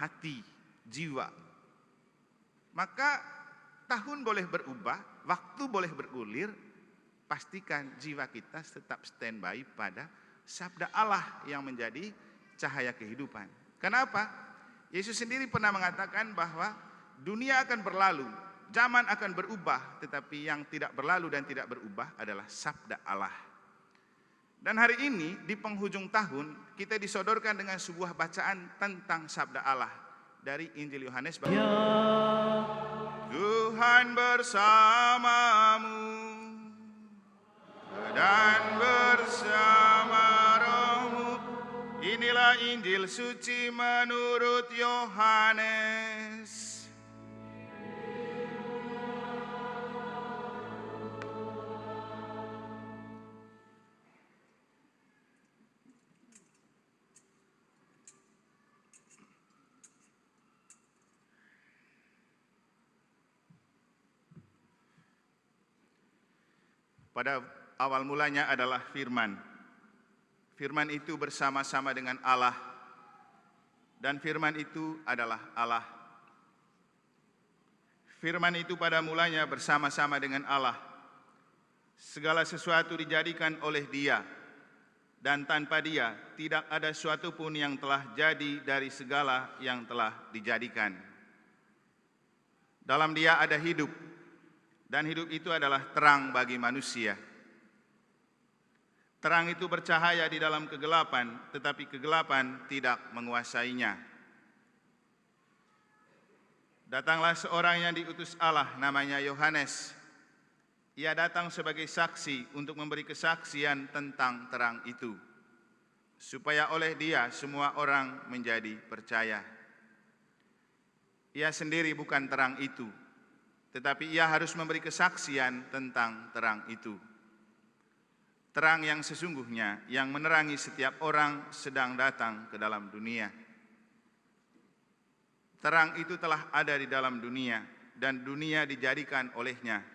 hati, jiwa. Maka tahun boleh berubah, waktu boleh bergulir, pastikan jiwa kita tetap standby pada sabda Allah yang menjadi cahaya kehidupan. Kenapa? Yesus sendiri pernah mengatakan bahwa dunia akan berlalu, zaman akan berubah, tetapi yang tidak berlalu dan tidak berubah adalah sabda Allah. Dan hari ini di penghujung tahun kita disodorkan dengan sebuah bacaan tentang sabda Allah dari Injil Yohanes. Tuhan bersamamu dan bersama rohmu. Inilah Injil suci menurut Yohanes. Pada awal mulanya adalah firman. Firman itu bersama-sama dengan Allah. Dan firman itu adalah Allah. Firman itu pada mulanya bersama-sama dengan Allah. Segala sesuatu dijadikan oleh Dia. Dan tanpa Dia tidak ada sesuatu pun yang telah jadi dari segala yang telah dijadikan. Dalam Dia ada hidup. Dan hidup itu adalah terang bagi manusia. Terang itu bercahaya di dalam kegelapan, tetapi kegelapan tidak menguasainya. Datanglah seorang yang diutus Allah, namanya Yohanes. Ia datang sebagai saksi untuk memberi kesaksian tentang terang itu, supaya oleh Dia semua orang menjadi percaya. Ia sendiri bukan terang itu, tetapi ia harus memberi kesaksian tentang terang itu. Terang yang sesungguhnya yang menerangi setiap orang sedang datang ke dalam dunia. Terang itu telah ada di dalam dunia dan dunia dijadikan olehnya.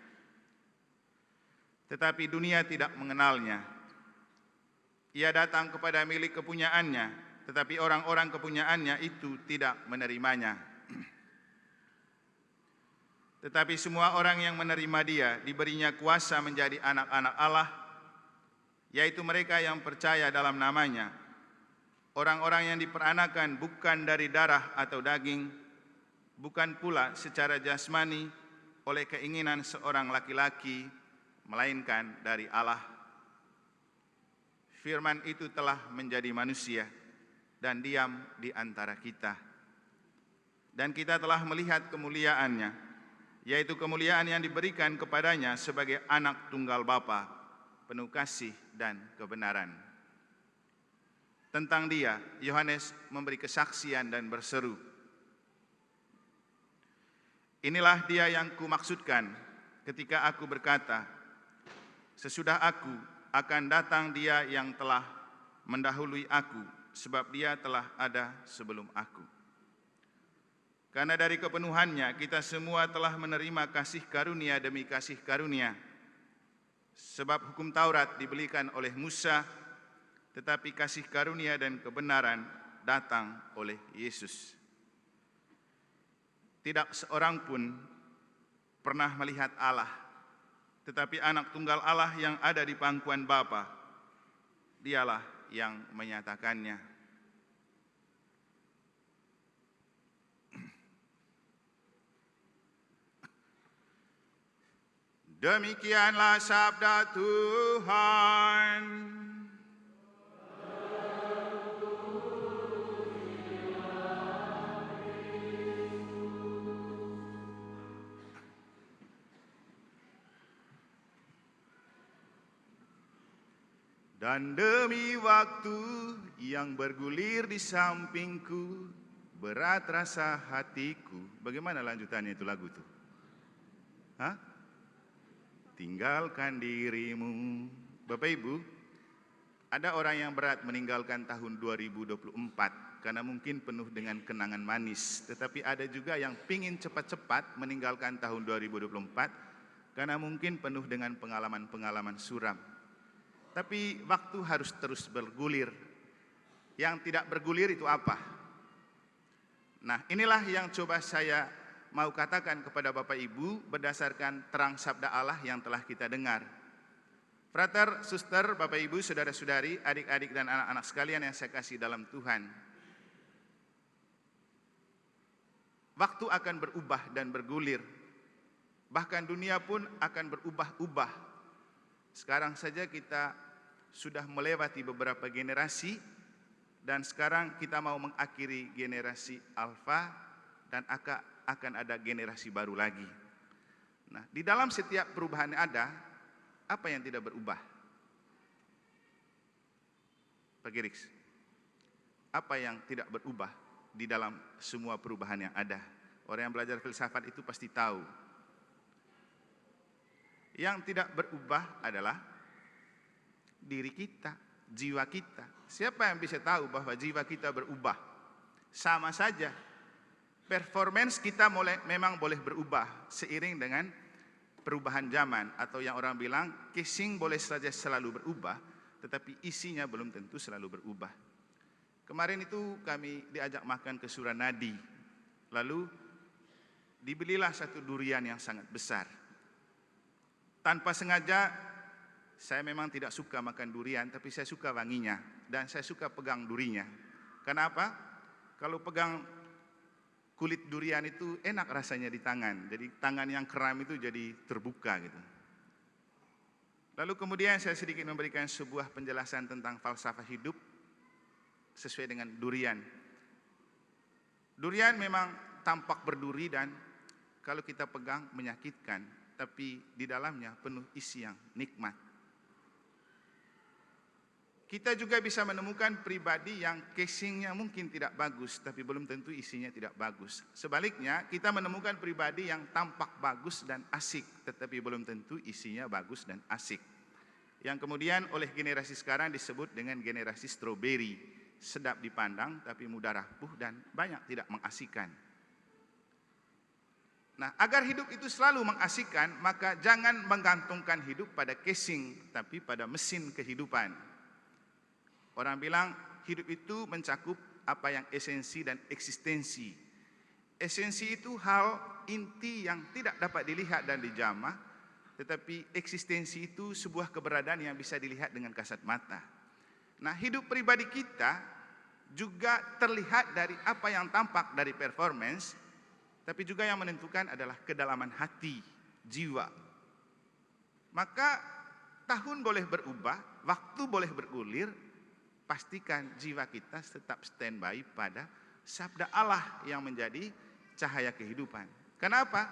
Tetapi dunia tidak mengenalnya. Ia datang kepada milik kepunyaannya, tetapi orang-orang kepunyaannya itu tidak menerimanya. Tetapi semua orang yang menerima Dia diberinya kuasa menjadi anak-anak Allah, yaitu mereka yang percaya dalam namanya. Orang-orang yang diperanakan bukan dari darah atau daging, bukan pula secara jasmani oleh keinginan seorang laki-laki, melainkan dari Allah. Firman itu telah menjadi manusia dan diam di antara kita. Dan kita telah melihat kemuliaannya, yaitu kemuliaan yang diberikan kepadanya sebagai anak tunggal Bapa, penuh kasih dan kebenaran. Tentang Dia, Yohanes memberi kesaksian dan berseru, inilah Dia yang kumaksudkan ketika aku berkata, sesudah aku akan datang Dia yang telah mendahului aku, sebab Dia telah ada sebelum aku. Karena dari kepenuhannya kita semua telah menerima kasih karunia demi kasih karunia. Sebab hukum Taurat diberikan oleh Musa, tetapi kasih karunia dan kebenaran datang oleh Yesus. Tidak seorang pun pernah melihat Allah, tetapi anak tunggal Allah yang ada di pangkuan Bapa, Dialah yang menyatakannya. Demikianlah sabda Tuhan. Dan demi waktu yang bergulir di sampingku, berat rasa hatiku. Bagaimana lanjutannya itu lagu itu? Hah? Tinggalkan dirimu. Bapak Ibu, ada orang yang berat meninggalkan tahun 2024 karena mungkin penuh dengan kenangan manis. Tetapi ada juga yang pingin cepat-cepat meninggalkan tahun 2024 karena mungkin penuh dengan pengalaman-pengalaman suram. Tapi waktu harus terus bergulir. Yang tidak bergulir itu apa? Nah, inilah yang coba saya mau katakan kepada Bapak Ibu berdasarkan terang sabda Allah yang telah kita dengar. Frater, suster, Bapak Ibu, saudara-saudari, adik-adik dan anak-anak sekalian yang saya kasih dalam Tuhan. Waktu akan berubah dan bergulir. Bahkan dunia pun akan berubah-ubah. Sekarang saja kita sudah melewati beberapa generasi dan sekarang kita mau mengakhiri generasi Alpha dan akan ada generasi baru lagi. Nah, di dalam setiap perubahan yang ada, apa yang tidak berubah? Pak Giris, apa yang tidak berubah di dalam semua perubahan yang ada? Orang yang belajar filsafat itu pasti tahu. Yang tidak berubah adalah diri kita, jiwa kita. Siapa yang bisa tahu bahwa jiwa kita berubah? Sama saja. Performance kita memang boleh berubah seiring dengan perubahan zaman, atau yang orang bilang casing boleh saja selalu berubah, tetapi isinya belum tentu selalu berubah. Kemarin itu kami diajak makan ke Suranadi, lalu dibelilah satu durian yang sangat besar. Tanpa sengaja, saya memang tidak suka makan durian, tapi saya suka wanginya dan saya suka pegang durinya. Kenapa? Kalau pegang kulit durian itu enak rasanya di tangan, jadi tangan yang kram itu jadi terbuka gitu. Lalu kemudian saya sedikit memberikan sebuah penjelasan tentang falsafah hidup sesuai dengan durian. Durian memang tampak berduri dan kalau kita pegang menyakitkan, tapi di dalamnya penuh isi yang nikmat. Kita juga bisa menemukan pribadi yang casingnya mungkin tidak bagus, tapi belum tentu isinya tidak bagus. Sebaliknya, kita menemukan pribadi yang tampak bagus dan asik, tetapi belum tentu isinya bagus dan asik. Yang kemudian oleh generasi sekarang disebut dengan generasi stroberi. Sedap dipandang, tapi mudah rapuh dan banyak tidak mengasihkan. Nah, agar hidup itu selalu mengasihkan, maka jangan menggantungkan hidup pada casing, tapi pada mesin kehidupan. Orang bilang hidup itu mencakup apa yang esensi dan eksistensi. Esensi itu hal inti yang tidak dapat dilihat dan dijamah, tetapi eksistensi itu sebuah keberadaan yang bisa dilihat dengan kasat mata. Nah, hidup pribadi kita juga terlihat dari apa yang tampak dari performance, tapi juga yang menentukan adalah kedalaman hati, jiwa. Maka tahun boleh berubah, waktu boleh bergulir, pastikan jiwa kita tetap standby pada sabda Allah yang menjadi cahaya kehidupan. Kenapa?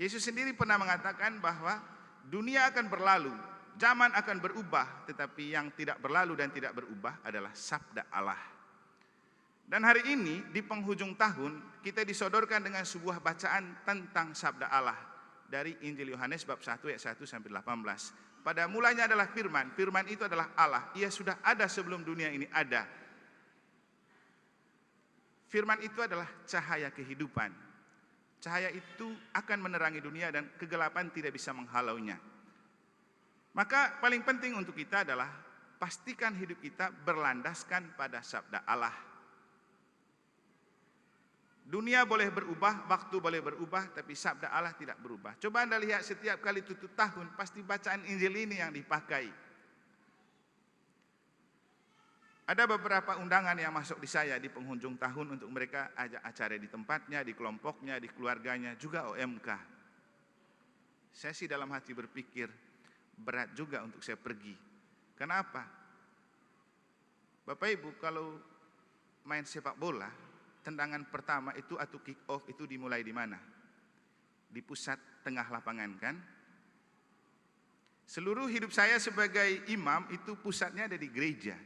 Yesus sendiri pernah mengatakan bahwa dunia akan berlalu, zaman akan berubah, tetapi yang tidak berlalu dan tidak berubah adalah sabda Allah. Dan hari ini di penghujung tahun kita disodorkan dengan sebuah bacaan tentang sabda Allah dari Injil Yohanes bab 1 ayat 1 sampai 18. Pada mulanya adalah firman, firman itu adalah Allah. Ia sudah ada sebelum dunia ini ada. Firman itu adalah cahaya kehidupan. Cahaya itu akan menerangi dunia dan kegelapan tidak bisa menghalaunya. Maka paling penting untuk kita adalah pastikan hidup kita berlandaskan pada sabda Allah. Dunia boleh berubah, waktu boleh berubah, tapi sabda Allah tidak berubah. Coba Anda lihat setiap kali tutup tahun, pasti bacaan Injil ini yang dipakai. Ada beberapa undangan yang masuk di saya di penghujung tahun untuk mereka ajak acara di tempatnya, di kelompoknya, di keluarganya, juga OMK. Saya sih dalam hati berpikir, berat juga untuk saya pergi. Kenapa? Bapak Ibu, kalau main sepak bola, tendangan pertama itu atau kick off itu dimulai di mana? Di pusat tengah lapangan kan? Seluruh hidup saya sebagai imam itu pusatnya ada di gereja.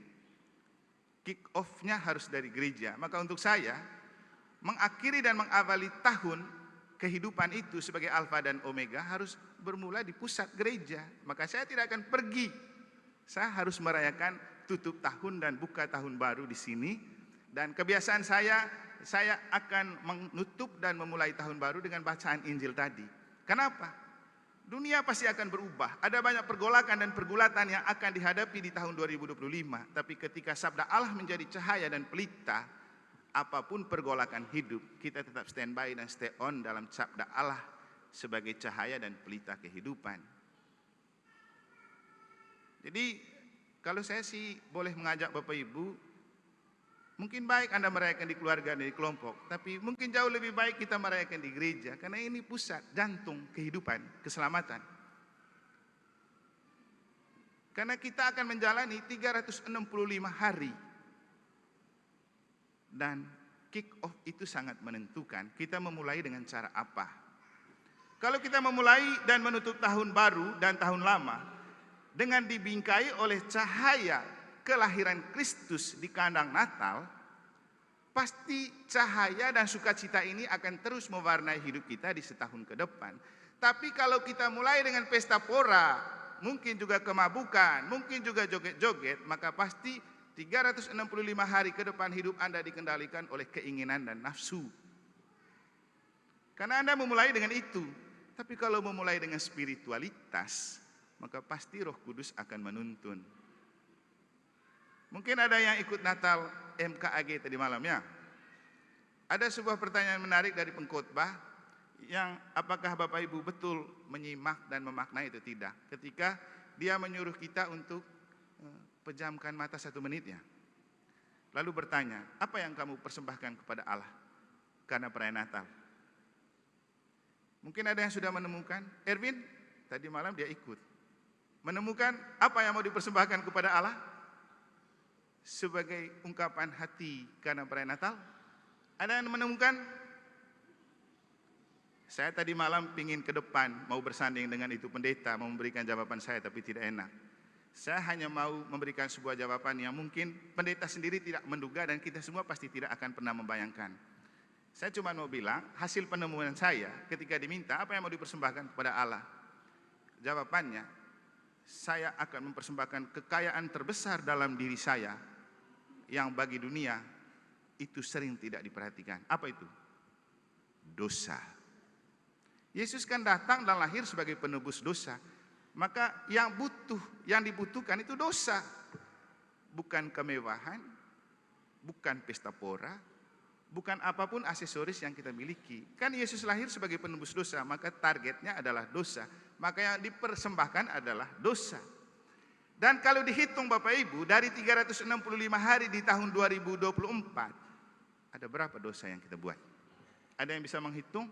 Kick off-nya harus dari gereja. Maka untuk saya mengakhiri dan mengawali tahun kehidupan itu sebagai alfa dan omega harus bermula di pusat gereja. Maka saya tidak akan pergi. Saya harus merayakan tutup tahun dan buka tahun baru di sini. Dan kebiasaan saya akan menutup dan memulai tahun baru dengan bacaan Injil tadi. Kenapa? Dunia pasti akan berubah. Ada banyak pergolakan dan pergulatan yang akan dihadapi di tahun 2025. Tapi ketika sabda Allah menjadi cahaya dan pelita, apapun pergolakan hidup, kita tetap standby dan stay on dalam sabda Allah sebagai cahaya dan pelita kehidupan. Jadi kalau saya sih boleh mengajak Bapak Ibu, mungkin baik Anda merayakan di keluarga dan di kelompok, tapi mungkin jauh lebih baik kita merayakan di gereja, karena ini pusat, jantung kehidupan, keselamatan. Karena kita akan menjalani 365 hari. Dan kick off itu sangat menentukan. Kita memulai dengan cara apa? Kalau kita memulai dan menutup tahun baru dan tahun lama dengan dibingkai oleh cahaya kelahiran Kristus di kandang Natal, pasti cahaya dan sukacita ini akan terus mewarnai hidup kita di setahun ke depan. Tapi kalau kita mulai dengan pesta pora, mungkin juga kemabukan, mungkin juga joget-joget, maka pasti 365 hari ke depan hidup Anda dikendalikan oleh keinginan dan nafsu. Karena Anda memulai dengan itu. Tapi kalau memulai dengan spiritualitas, maka pasti Roh Kudus akan menuntun. Mungkin ada yang ikut Natal MKAG tadi malam ya. Ada sebuah pertanyaan menarik dari pengkhotbah yang apakah Bapak Ibu betul menyimak dan memaknai itu tidak. Ketika dia menyuruh kita untuk pejamkan mata 1 menit ya. Lalu bertanya, apa yang kamu persembahkan kepada Allah karena perayaan Natal? Mungkin ada yang sudah menemukan. Erwin, tadi malam dia ikut. Menemukan apa yang mau dipersembahkan kepada Allah sebagai ungkapan hati karena perayaan Natal? Ada yang menemukan? Saya tadi malam pingin ke depan, mau bersanding dengan itu pendeta, mau memberikan jawaban saya tapi tidak enak. Saya hanya mau memberikan sebuah jawaban yang mungkin pendeta sendiri tidak menduga dan kita semua pasti tidak akan pernah membayangkan. Saya cuma mau bilang hasil penemuan saya ketika diminta apa yang mau dipersembahkan kepada Allah. Jawabannya, saya akan mempersembahkan kekayaan terbesar dalam diri saya yang bagi dunia itu sering tidak diperhatikan. Apa itu? Dosa. Yesus kan datang dan lahir sebagai penebus dosa. Maka yang dibutuhkan itu dosa. Bukan kemewahan, bukan pesta pora, bukan apapun aksesoris yang kita miliki. Kan Yesus lahir sebagai penebus dosa, maka targetnya adalah dosa. Maka yang dipersembahkan adalah dosa. Dan kalau dihitung Bapak Ibu, dari 365 hari di tahun 2024, ada berapa dosa yang kita buat? Ada yang bisa menghitung?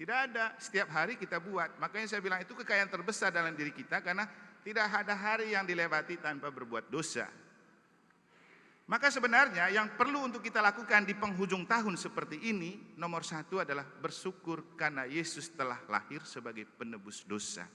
Tidak ada, setiap hari kita buat. Makanya saya bilang itu kekayaan terbesar dalam diri kita karena tidak ada hari yang dilewati tanpa berbuat dosa. Maka sebenarnya yang perlu untuk kita lakukan di penghujung tahun seperti ini, nomor 1 adalah bersyukur karena Yesus telah lahir sebagai penebus dosa.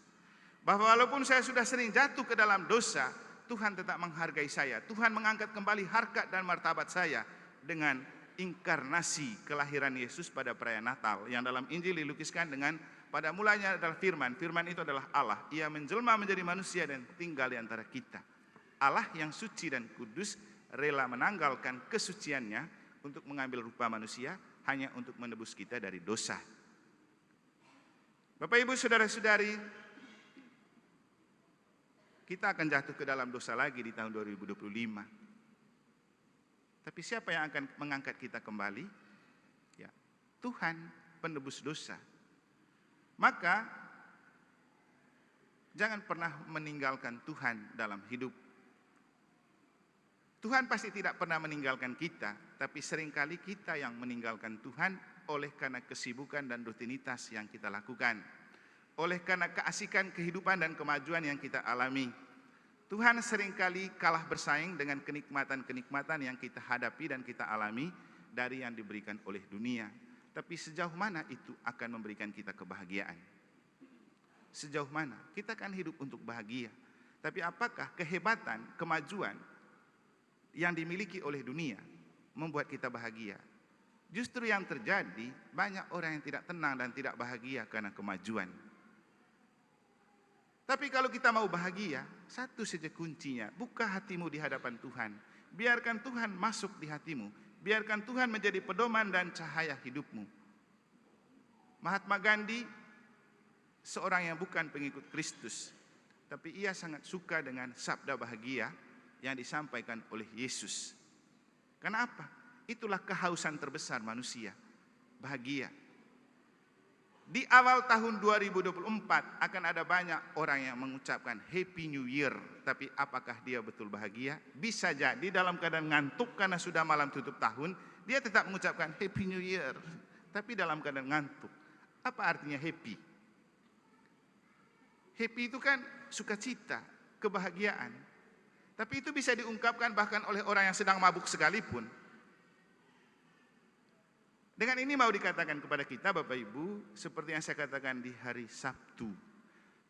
Bahwa walaupun saya sudah sering jatuh ke dalam dosa, Tuhan tetap menghargai saya. Tuhan mengangkat kembali harkat dan martabat saya dengan inkarnasi kelahiran Yesus pada perayaan Natal yang dalam Injil dilukiskan dengan pada mulanya adalah firman. Firman itu adalah Allah. Ia menjelma menjadi manusia dan tinggal di antara kita. Allah yang suci dan kudus rela menanggalkan kesuciannya untuk mengambil rupa manusia hanya untuk menebus kita dari dosa. Bapak Ibu saudara-saudari, kita akan jatuh ke dalam dosa lagi di tahun 2025. Tapi siapa yang akan mengangkat kita kembali? Ya, Tuhan penebus dosa. Maka jangan pernah meninggalkan Tuhan dalam hidup. Tuhan pasti tidak pernah meninggalkan kita, tapi seringkali kita yang meninggalkan Tuhan oleh karena kesibukan dan rutinitas yang kita lakukan. Oleh karena keasikan kehidupan dan kemajuan yang kita alami. Tuhan seringkali kalah bersaing dengan kenikmatan-kenikmatan yang kita hadapi dan kita alami dari yang diberikan oleh dunia. Tapi sejauh mana itu akan memberikan kita kebahagiaan? Sejauh mana? Kita kan hidup untuk bahagia. Tapi apakah kehebatan, kemajuan yang dimiliki oleh dunia membuat kita bahagia? Justru yang terjadi, banyak orang yang tidak tenang dan tidak bahagia karena kemajuan. Tapi kalau kita mau bahagia, satu saja kuncinya, buka hatimu di hadapan Tuhan. Biarkan Tuhan masuk di hatimu. Biarkan Tuhan menjadi pedoman dan cahaya hidupmu. Mahatma Gandhi, seorang yang bukan pengikut Kristus, tapi ia sangat suka dengan sabda bahagia yang disampaikan oleh Yesus. Kenapa? Itulah kehausan terbesar manusia, bahagia. Di awal tahun 2024 akan ada banyak orang yang mengucapkan Happy New Year. Tapi apakah dia betul bahagia? Bisa jadi dalam keadaan ngantuk karena sudah malam tutup tahun, dia tetap mengucapkan Happy New Year. Tapi dalam keadaan ngantuk. Apa artinya happy? Happy itu kan sukacita, kebahagiaan. Tapi itu bisa diungkapkan bahkan oleh orang yang sedang mabuk sekalipun. Dengan ini mau dikatakan kepada kita Bapak Ibu, seperti yang saya katakan di hari Sabtu.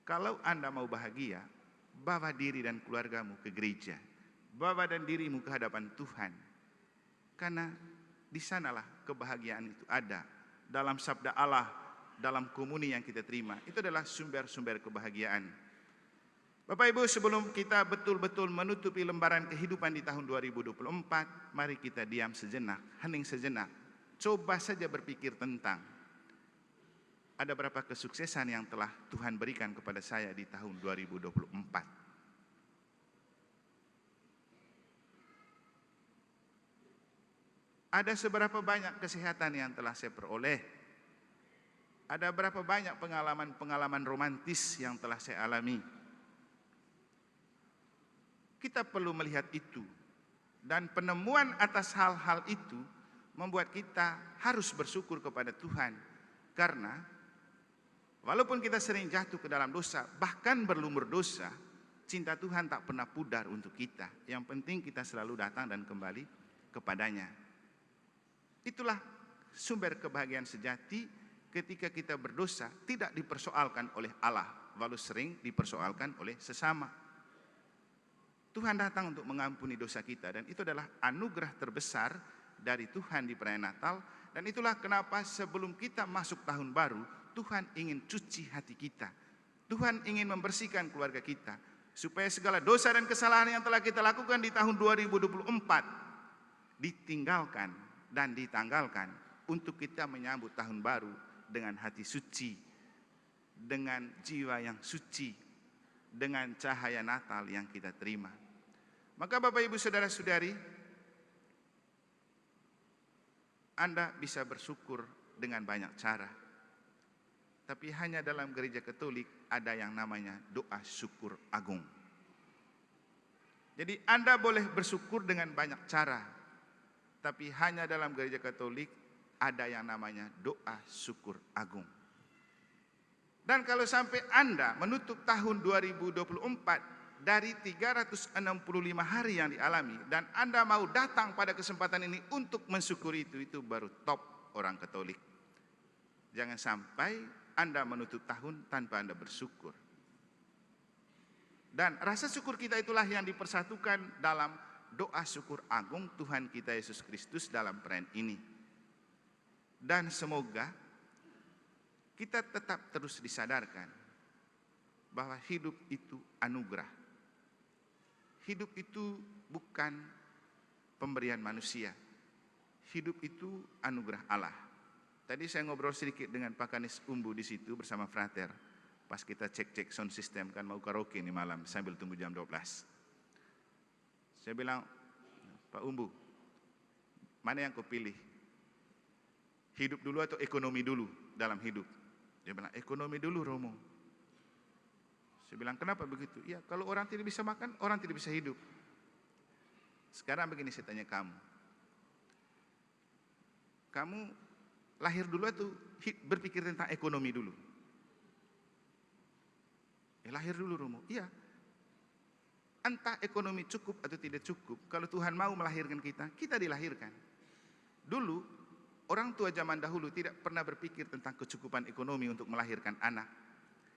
Kalau Anda mau bahagia, bawa diri dan keluargamu ke gereja. Bawa dan dirimu ke hadapan Tuhan. Karena di sanalah kebahagiaan itu ada. Dalam sabda Allah, dalam komuni yang kita terima. Itu adalah sumber-sumber kebahagiaan. Bapak Ibu, sebelum kita betul-betul menutupi lembaran kehidupan di tahun 2024, mari kita diam sejenak, hening sejenak. Coba saja berpikir tentang ada berapa kesuksesan yang telah Tuhan berikan kepada saya di tahun 2024. Ada seberapa banyak kesehatan yang telah saya peroleh. Ada berapa banyak pengalaman-pengalaman romantis yang telah saya alami. Kita perlu melihat itu. Dan penemuan atas hal-hal itu membuat kita harus bersyukur kepada Tuhan. Karena walaupun kita sering jatuh ke dalam dosa, bahkan berlumur dosa, cinta Tuhan tak pernah pudar untuk kita. Yang penting kita selalu datang dan kembali kepadanya. Itulah sumber kebahagiaan sejati ketika kita berdosa tidak dipersoalkan oleh Allah, walau sering dipersoalkan oleh sesama. Tuhan datang untuk mengampuni dosa kita dan itu adalah anugerah terbesar dari Tuhan di perayaan Natal. Dan itulah kenapa sebelum kita masuk tahun baru, Tuhan ingin cuci hati kita. Tuhan ingin membersihkan keluarga kita. Supaya segala dosa dan kesalahan yang telah kita lakukan di tahun 2024 ditinggalkan dan ditanggalkan untuk kita menyambut tahun baru dengan hati suci, dengan jiwa yang suci, dengan cahaya Natal yang kita terima. Maka Bapak Ibu Saudara-saudari, Anda bisa bersyukur dengan banyak cara. Tapi hanya dalam gereja Katolik ada yang namanya doa syukur agung. Jadi Anda boleh bersyukur dengan banyak cara. Tapi hanya dalam gereja Katolik ada yang namanya doa syukur agung. Dan kalau sampai Anda menutup tahun 2024 dari 365 hari yang dialami dan Anda mau datang pada kesempatan ini untuk mensyukuri itu baru top orang Katolik. Jangan sampai Anda menutup tahun tanpa Anda bersyukur. Dan rasa syukur kita itulah yang dipersatukan dalam doa syukur agung Tuhan kita Yesus Kristus dalam perayaan ini. Dan semoga kita tetap terus disadarkan bahwa hidup itu anugerah. Hidup itu bukan pemberian manusia. Hidup itu anugerah Allah. Tadi saya ngobrol sedikit dengan Pak Kanis Umbu di situ bersama Frater. Pas kita cek-cek sound system kan mau karaoke nih malam sambil tunggu jam 12. Saya bilang, Pak Umbu, mana yang kau pilih? Hidup dulu atau ekonomi dulu dalam hidup? Dia bilang, ekonomi dulu Romo. Saya bilang, kenapa begitu? Ya, kalau orang tidak bisa makan, orang tidak bisa hidup. Sekarang begini saya tanya kamu. Kamu lahir dulu atau berpikir tentang ekonomi dulu? Lahir dulu Romo. Iya. Entah ekonomi cukup atau tidak cukup, kalau Tuhan mau melahirkan kita, kita dilahirkan. Dulu, orang tua zaman dahulu tidak pernah berpikir tentang kecukupan ekonomi untuk melahirkan anak.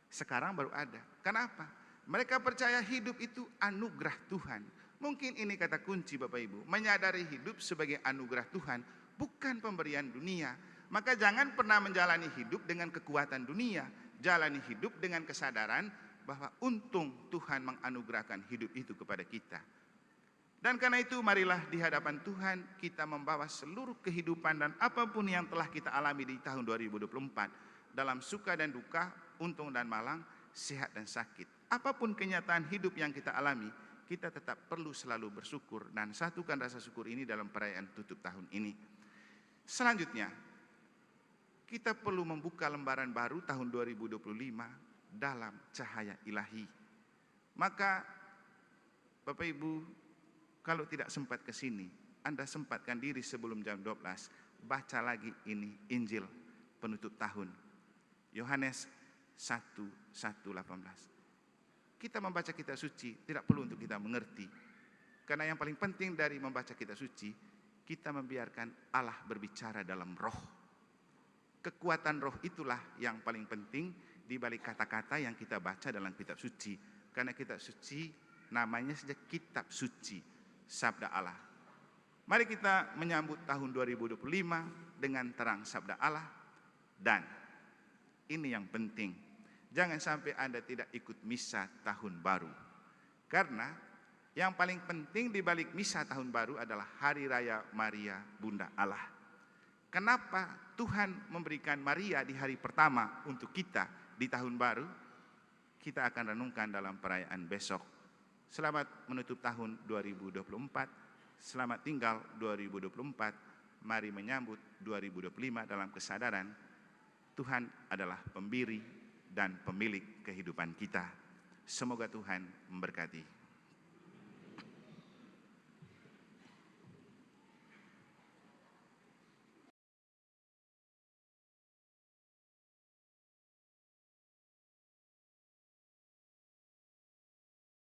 Sekarang baru ada. Kenapa? Mereka percaya hidup itu anugerah Tuhan. Mungkin ini kata kunci Bapak Ibu. Menyadari hidup sebagai anugerah Tuhan, bukan pemberian dunia. Maka jangan pernah menjalani hidup dengan kekuatan dunia. Jalani hidup dengan kesadaran bahwa untung Tuhan menganugerahkan hidup itu kepada kita. Dan karena itu marilah di hadapan Tuhan kita membawa seluruh kehidupan dan apapun yang telah kita alami di tahun 2024. Dalam suka dan duka, untung dan malang, sehat dan sakit. Apapun kenyataan hidup yang kita alami, kita tetap perlu selalu bersyukur dan satukan rasa syukur ini dalam perayaan tutup tahun ini. Selanjutnya, kita perlu membuka lembaran baru tahun 2025 dalam cahaya ilahi. Maka Bapak Ibu, kalau tidak sempat ke sini, Anda sempatkan diri sebelum jam 12, baca lagi ini Injil penutup tahun. Yohanes 1:18. Kita membaca kitab suci tidak perlu untuk kita mengerti. Karena yang paling penting dari membaca kitab suci, kita membiarkan Allah berbicara dalam roh. Kekuatan roh itulah yang paling penting di balik kata-kata yang kita baca dalam kitab suci. Karena kitab suci namanya saja kitab suci, sabda Allah. Mari kita menyambut tahun 2025 dengan terang sabda Allah. Dan ini yang penting, jangan sampai Anda tidak ikut misa tahun baru. Karena yang paling penting di balik misa tahun baru adalah Hari Raya Maria Bunda Allah. Kenapa Tuhan memberikan Maria di hari pertama untuk kita di tahun baru? Kita akan renungkan dalam perayaan besok. Selamat menutup tahun 2024. Selamat tinggal 2024. Mari menyambut 2025 dalam kesadaran Tuhan adalah pemberi dan pemilik kehidupan kita. Semoga Tuhan memberkati.